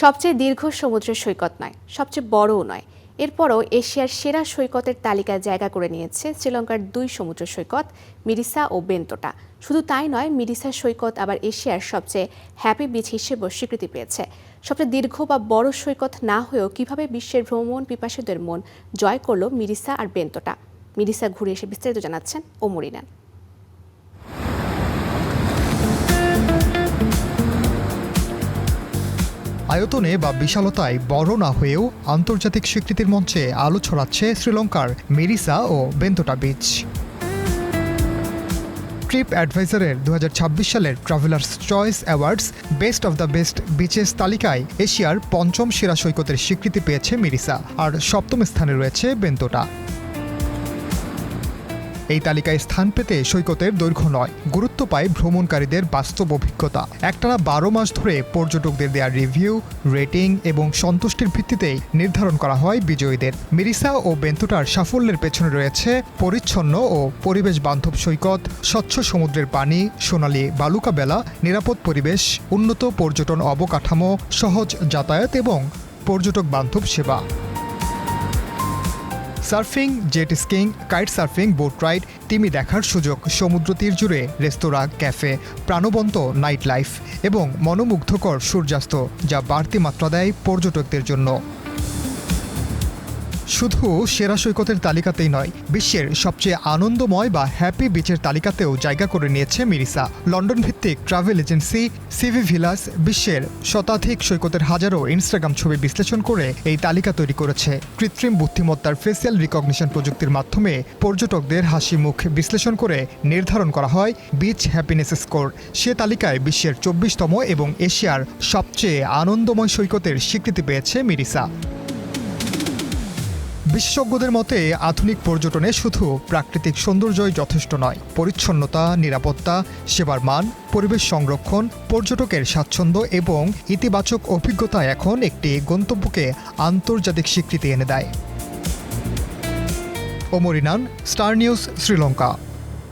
সবচেয়ে দীর্ঘ সমুদ্র সৈকত নয়, সবচেয়ে বড়ও নয়, এরপরও এশিয়ার সেরা সৈকতের তালিকায় জায়গা করে নিয়েছে শ্রীলঙ্কার দুই সমুদ্র সৈকত মিরিসা ও বেন্তোটা। শুধু তাই নয়, মিরিসা সৈকত আবার এশিয়ার সবচেয়ে হ্যাপি বিচ হিসেবেও স্বীকৃতি পেয়েছে। সবচেয়ে দীর্ঘ বা বড় সৈকত না হয়েও কিভাবে বিশ্বের ভ্রমণ পিপাসুদের মন জয় করল মিরিসা আর বেন্তোটা। মিরিসা ঘুরে এসে বিস্তারিত জানাচ্ছেন ওমরিনান। আয়তনে বা বিশালতায় বড় না হয়েও আন্তর্জাতিক স্বীকৃতির মঞ্চে আলো ছড়াচ্ছে শ্রীলঙ্কার মিরিসা ও বেন্তোটা বিচ। ট্রিপ অ্যাডভাইজারের 2026 সালের travellers choice awards best of the best bitches তালিকায় এশিয়ার পঞ্চম সেরা সৈকতের স্বীকৃতি পেয়েছে মিরিসা, আর সপ্তম স্থানে রয়েছে বেন্তোটা। এই তালিকায় স্থান পেতে সৈকতের দৈর্ঘ্য নয়, গুরুত্ব পায় ভ্রমণকারীদের বাস্তব অভিজ্ঞতা। একটানা 12 মাস ধরে পর্যটকদের দেওয়া রিভিউ, রেটিং এবং সন্তুষ্টির ভিত্তিতেই নির্ধারণ করা হয় বিজয়ীদের। মিরিসা ও বেন্তোটার সাফল্যের পেছনে রয়েছে পরিচ্ছন্ন ও পরিবেশ বান্ধব সৈকত, স্বচ্ছ সমুদ্রের পানি, সোনালী বালুকা বেলা, নিরাপদ পরিবেশ, উন্নত পর্যটন অবকাঠামো, সহজ যাতায়াত এবং পর্যটক বান্ধব সেবা। Surfing, jet skiing, kite surfing, boat ride, তিমি দেখার সুযোগ, সমুদ্র তীর জুড়ে রেস্তোরাঁ, ক্যাফে, প্রাণবন্ত নাইট লাইফ এবং মনোমুগ্ধকর সূর্যাস্ত, যা বাড়তি মাত্রা দেয় পর্যটকদের জন্য। শুধু সেরা সৈকতের তালিকাতেই নয়, বিশ্বের সবচেয়ে আনন্দময় বা হ্যাপি বিচের তালিকাতেও জায়গা করে নিয়েছে মিরিসা। লন্ডন ভিত্তিক ট্রাভেল এজেন্সি সিভি ভিলাস বিশ্বের শতাধিক সৈকতের হাজারো ইনস্টাগ্রাম ছবি বিশ্লেষণ করে এই তালিকা তৈরি করেছে। কৃত্রিম বুদ্ধিমত্তার ফেসিয়াল রিকগনিশন প্রযুক্তির মাধ্যমে পর্যটকদের হাসি মুখ বিশ্লেষণ করে নির্ধারণ করা হয় বিচ হ্যাপিনেস স্কোর। সে তালিকায় বিশ্বের 24তম এবং এশিয়ার সবচেয়ে আনন্দময় সৈকতের স্বীকৃতি পেয়েছে মিরিসা। বিশেষজ্ঞদের মতে আধুনিক পর্যটনে শুধু প্রাকৃতিক সৌন্দর্যই যথেষ্ট নয়, পরিচ্ছন্নতা, নিরাপত্তা, সেবার মান, পরিবেশ সংরক্ষণ, পর্যটকের স্বাচ্ছন্দ্য এবং ইতিবাচক অভিজ্ঞতা এখন একটি গন্তব্যকে আন্তর্জাতিক স্বীকৃতি এনে দেয়। ওমরিনান, স্টার নিউজ, শ্রীলঙ্কা।